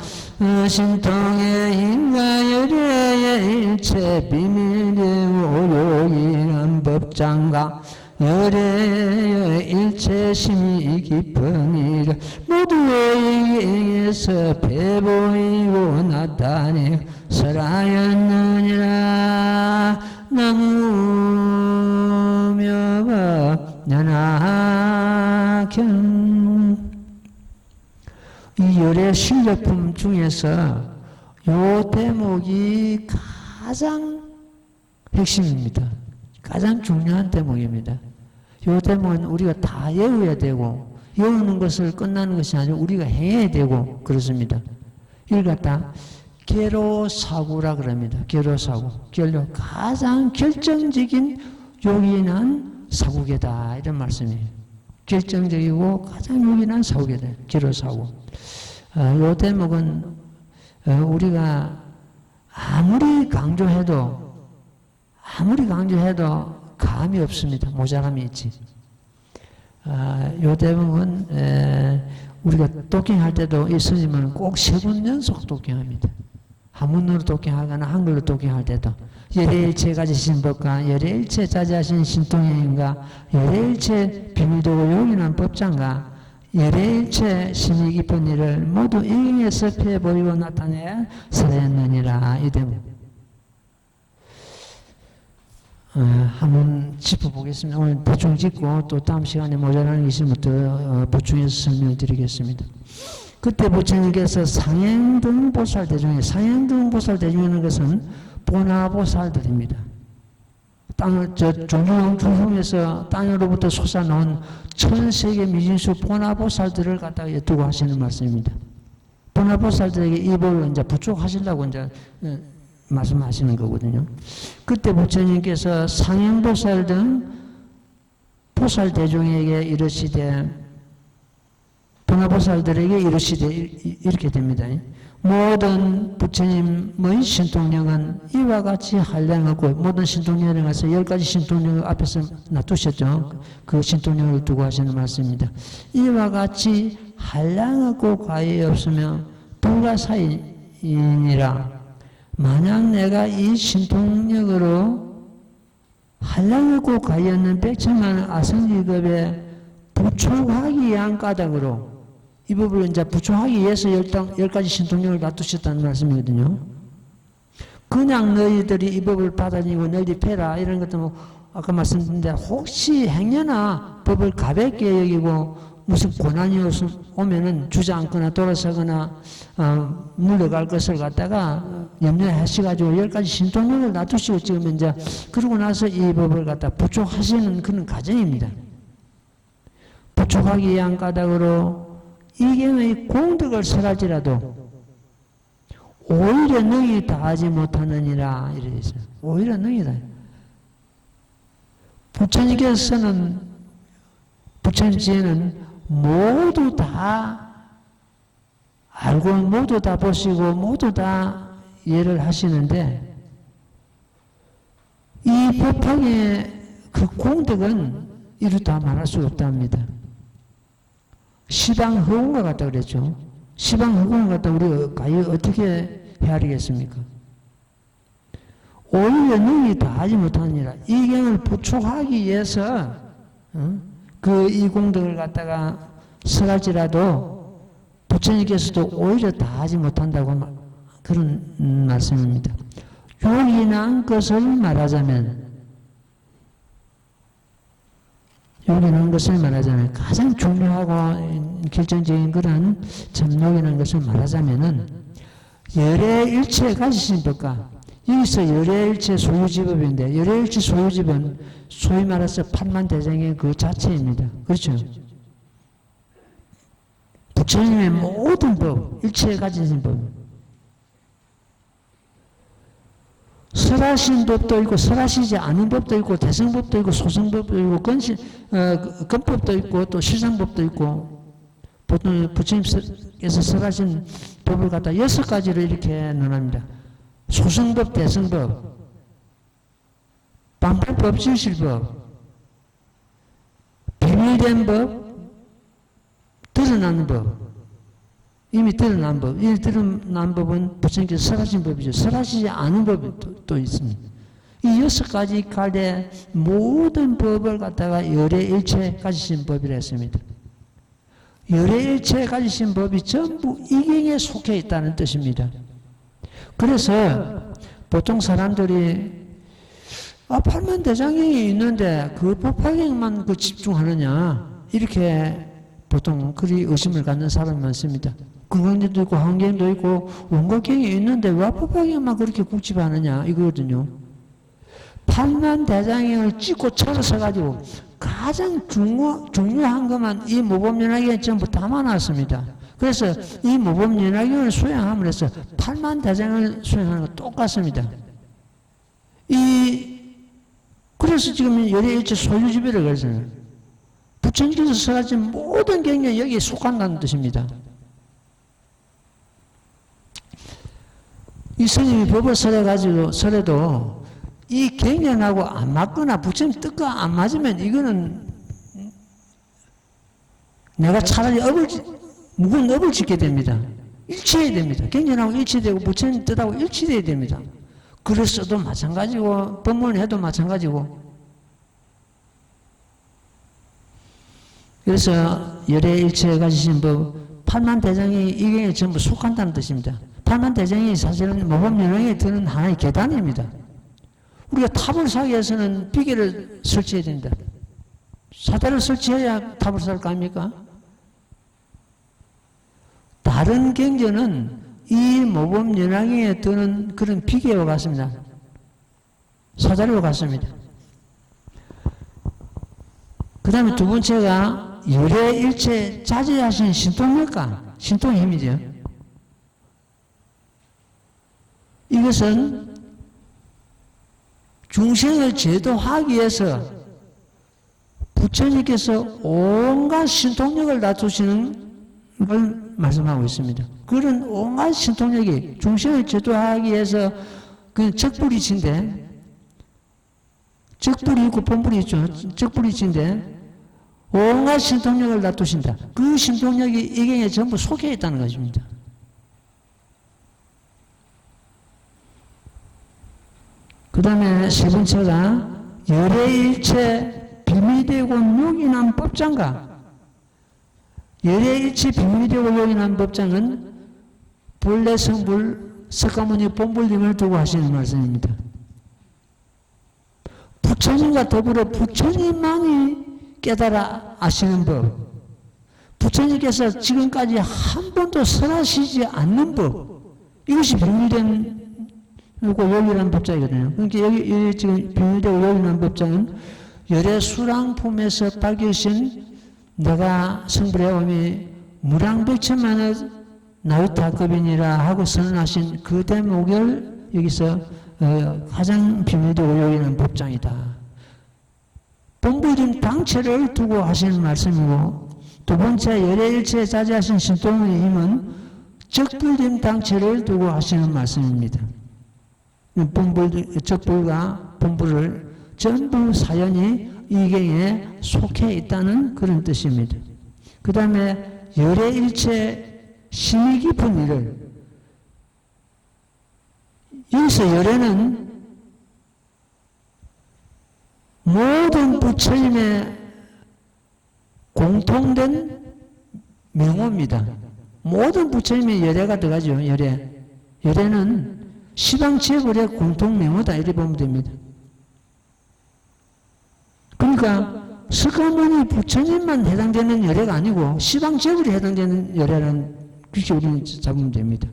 신통의 인과 열애의 일체 비밀되고 요긴한 법장과 열애의 일체 심이 깊은 일을 모두의 행에서 배보이고 나타내 설하였느니라. 나무묘법 연화경. 이 열애 실력품 중에서 요 대목이 가장 핵심입니다. 가장 중요한 대목입니다. 이 대목은 우리가 다 외워야 되고 외우는 것을 끝나는 것이 아니고 우리가 해야 되고 그렇습니다. 이걸 갖다 계로사구라 그럽니다. 계로사구. 가장 결정적인 요긴한 사구계다 이런 말씀이에요. 결정적이고 가장 요긴한 사구계다. 계로사구. 이 대목은 우리가 아무리 강조해도 감이 없습니다. 모자람이 있지. 요 대목은 우리가 독경할 때도 이 스님은 꼭 3번 연속 독경합니다. 한문으로 독경하거나 한글로 독경할 때도 열애일체 가지신 법과 열애일체 자제하신 신통행인가 열애일체 비밀도고 요긴한 법장과 열애일체 심히 깊은 일을 모두 이행해서 펴보이고 나타내 설했느니라. 이 대목. 한번 짚어보겠습니다. 오늘 대충 짚고 또 다음 시간에 모자라는 게 있으면 또 보충해서 설명을 드리겠습니다. 그때 부처님께서 상행등보살 대중에, 상행등보살 대중이라는 것은 보나보살들입니다. 종종 중풍에서 땅으로부터 솟아나온 1000세계 미진수 보나보살들을 갖다가 두고 하시는 말씀입니다. 보살들에게 이 법을 이제 부축하시려고 이제 말씀하시는 거거든요. 그때 부처님께서 상행보살 등 보살 대중에게 이르시되, 보살들에게 이르시되 이렇게 됩니다. 모든 부처님의 신통력은 이와 같이 한량없고, 모든 신통력에 가서 10가지 신통력을 앞에서 놔두셨죠. 그 신통력을 두고 하시는 말씀입니다. 이와 같이 한량없고 과히 없으며 불가사의니라. 만약 내가 이 신통력으로 한량없고 과히 없는 백천만 아성지급에 부촉하기 위한 까닭으로, 이 법을 이제 부촉하기 위해서 10가지 신통력을 놔두셨다는 말씀이거든요. 그냥 너희들이 이 법을 받아들이고 너희들이 패라 이런 것도 뭐 아까 말씀드렸는데, 혹시 행여나 법을 가볍게 여기고 무슨 고난이 오면은 주저앉거나 돌아서거나 물러갈 것을 갖다가 염려하셔가지고 10가지 신통력을 놔두시고 지금 이제 그러고 나서 이 법을 갖다 부촉하시는 그런 과정입니다. 부촉하기 위한 까닭으로 이경의 공덕을 설할지라도 오히려 능히 다하지 못하느니라 이래 있어요. 오히려 능히 다. 부처님께서는, 부처님 지혜는 모두 다 알고 모두 다 보시고 모두 다 이해를 하시는데, 이 법학의 그 공덕은 이루 다 말할 수가 없답니다. 시방허공과 같다 그랬죠. 시방허공과 같다 우리가 과연 어떻게 헤아리겠습니까? 오히려 능히 다 하지 못하느니라. 이 경을 부촉하기 위해서 그 이 공덕을 갖다가 설할지라도 부처님께서도 오히려 다 하지 못한다고 그런 말씀입니다. 요긴한 것을 말하자면, 요긴한 것을 말하자면, 가장 중요하고 결정적인 그런 참 요긴한 것을 말하자면은, 열애일체 가지신 법과, 여기서 열애일체 소유지법인데, 열애일체 소유집은 소위 말해서 판만대장의 그 자체입니다. 그렇죠? 부처님의 모든 법, 일체에 가지신 법. 설하신 법도 있고 설하시지 않은 법도 있고 대성법도 있고 소성법도 있고 건법도 있고 또 실상법도 있고, 보통 부처님께서 설하신 법을 갖다 6가지로 이렇게 논합니다. 소성법, 대성법, 방법법, 진실법, 비밀된 법, 드러나는 법, 이미 드러난 법. 이 드러난 법은 부처님께서 설하신 법이죠. 설하시지 않은 법이 또 있습니다. 이 6가지 갈래 모든 법을 갖다가 열애일체 가지신 법이라 했습니다. 열애일체 가지신 법이 전부 이경에 속해 있다는 뜻입니다. 그래서 보통 사람들이 팔만대장경이 있는데 그 법화경만 그 집중하느냐, 이렇게 보통 그리 의심을 갖는 사람이 많습니다. 금강경도 있고 환경도 있고 원각경이 있는데 왜 법화경만 그렇게 국집하느냐 이거거든요. 팔만대장경을 찍고 쳐서 가장 중요한 것만 이 모범연화경에 전부 담아놨습니다. 그래서 이 모범연화경을 수행함으로 해서 팔만대장경을 수행하는 것 똑같습니다. 그래서 지금 열애일체 소유지배를 그랬잖아요. 부처님께서 설하신 모든 경전이 여기에 속한다는 뜻입니다. 이 스님이 법을 설해도 이 경전하고 안 맞거나 부처님 뜻과 안 맞으면 이거는 내가 차라리 무거운 업을 짓게 됩니다. 일치해야 됩니다. 경전하고 일치되고 부처님 뜻하고 일치돼야 됩니다. 글을 써도 마찬가지고 법문을 해도 마찬가지고. 그래서 열애일체에 가지신 법, 팔만대장이 이 경에 전부 속한다는 뜻입니다. 팔만대장이 사실은 모범연화경에 드는 하나의 계단입니다. 우리가 탑을 사기 위해서는 비계를 설치해야 된다. 사다를 설치해야 탑을 살 거 아닙니까? 다른 경전은 이 모범연화경에 드는 그런 비계와 같습니다. 사다리와 같습니다. 그 다음에 두 번째가 열애일체 자제하신 신통력과 신통의 힘이죠. 이것은 중생을 제도하기 위해서 부처님께서 온갖 신통력을 놔두시는 걸 말씀하고 있습니다. 그런 온갖 신통력이 중생을 제도하기 위해서 그 적불이친데, 적불이 있고 본불이 있죠. 적불이친데 온갖 신통력을 놔두신다. 그 신통력이 이경에 전부 속해 있다는 것입니다. 그 다음에 세 번째가 열애일체 비밀되고 요긴한 법장가. 열애일체 비밀되고 요긴한 법장은 본래 성불 석가모니 본불님을 두고 하시는 말씀입니다. 부처님과 더불어 부처님만이 깨달아 아시는 법, 부처님께서 지금까지 한 번도 설하시지 않는 법, 이것이 비밀된 요긴한 법장이거든요. 그러니까 여기 지금 비밀되고 요긴한 법장은 열애 수랑품에서 밝으신 내가 성불해오미 무량백천만의 나유타급이니라 하고 선언하신 그 대목을 여기서 가장 비밀되고 요긴한 법장이다. 본불임 당체를 두고 하시는 말씀이고, 두 번째 열애일체에 자제하신 신통의 힘은 적불임 당체를 두고 하시는 말씀입니다. 적불과 본불을 전부 사연이 이경에 속해 있다는 그런 뜻입니다. 그 다음에 열애일체 심이 깊은 일을, 여기서 열애는 모든 부처님의 공통된 명호입니다. 모든 부처님의 열애가 들어가죠. 열애는 시방지혜불의 공통 명호다, 이렇게 보면 됩니다. 그러니까 석가모니 부처님만 해당되는 열애가 아니고 시방지혜불에 해당되는 열애는 그렇게 우리는 잡으면 됩니다.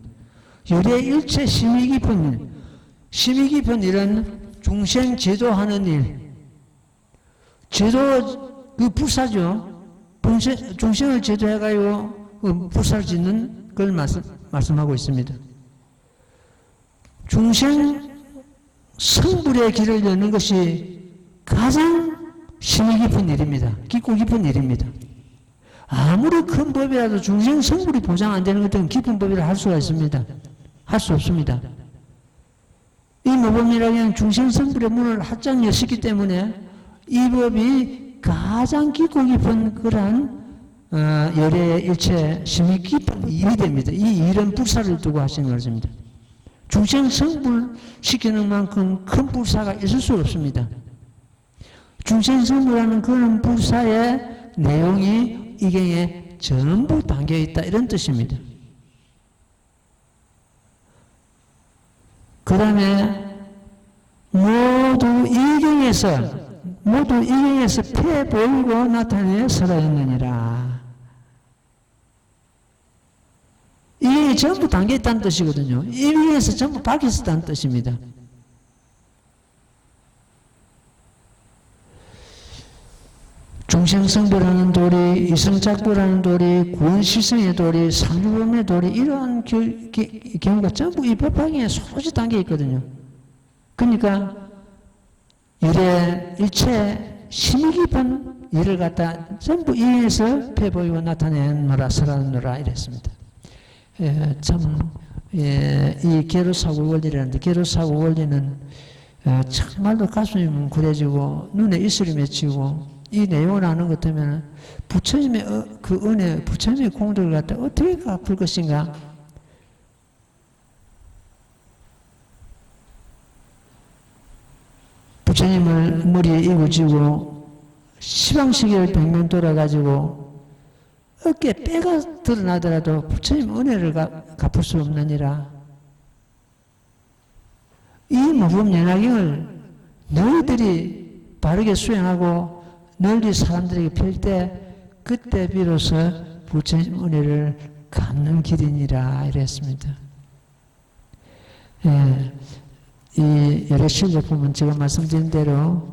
열애 일체 심이 깊은 일, 심이 깊은 일은 중생 제도하는 일, 제도 그 불사죠. 중생을 제도해가지고 불사를 짓는 걸 말씀하고 있습니다. 중생 성불의 길을 여는 것이 가장 심이 깊은 일입니다. 깊고 깊은 일입니다. 아무리 큰 법이라도 중생 성불이 보장 안 되는 것들은 깊은 법이라 할 수가 있습니다. 할 수 없습니다. 이 모범이라는 중생 성불의 문을 활짝 여셨기 때문에 이 법이 가장 깊고 깊은 그러한 열애의 일체 심이 깊은 일이 됩니다. 이 일은 불사를 두고 하시는 것입니다. 중생 성불 시키는 만큼 큰 불사가 있을 수 없습니다. 중생 성불하는 그런 불사의 내용이 이경에 전부 담겨 있다, 이런 뜻입니다. 그 다음에 모두 이경에서 패 보이고 나타내 설하였느니라. 이게 전부 담겨 있다는 뜻이거든요. 이경에서 전부 밝혔다는 뜻입니다. 중생성불하는 도리, 이성작불하는 도리, 구원실성의 도리, 상주범의 도리, 이러한 경우가 전부 이 법화경에 소지 담겨 있거든요. 그러니까 일의 일체 심이 깊은 일을 갖다 전부 이에서 펴보이고 나타내노라 설하노라 이랬습니다. 이 계로사고 원리라는데, 계로사고 원리는 정말로 가슴이 뭉클해지고 눈에 이슬이 맺히고, 이 내용을 아는 것 때문에 부처님의 그 은혜, 부처님의 공덕을 갖다 어떻게 갚을 것인가? 부처님을 머리에 이고 지고 시방시계를 100년 돌아가지고 어깨에 뼈가 드러나더라도 부처님 은혜를 갚을 수 없느니라. 이 모범연화경을 너희들이 바르게 수행하고 널리 사람들에게 펼 때 그때 비로소 부처님 은혜를 갚는 길이니라 이랬습니다. 이 여러 실제품은 제가 말씀드린 대로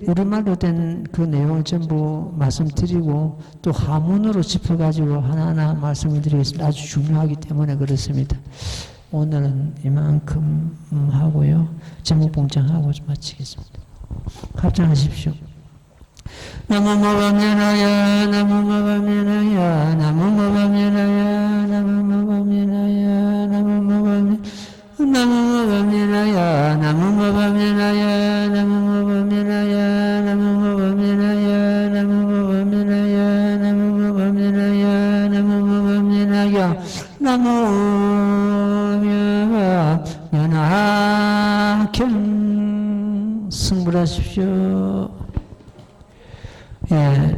우리말로 된 그 내용을 전부 말씀드리고 또 한문으로 짚어가지고 하나하나 말씀을 드리겠습니다. 아주 중요하기 때문에 그렇습니다. 오늘은 이만큼 하고요. 제목 봉창하고 좀 마치겠습니다. 합장하십시오. 나무모범연하야 나무모범연하야 나무모범연하야 나무모범연하야 나무모범연하야 나무모범연하야 나무모범연하야 나무모범연하야 나무모범연하야 나무모범연하야 나무모범연하야 나무모범연하야 나무모범연하경 승불하십시오. 예.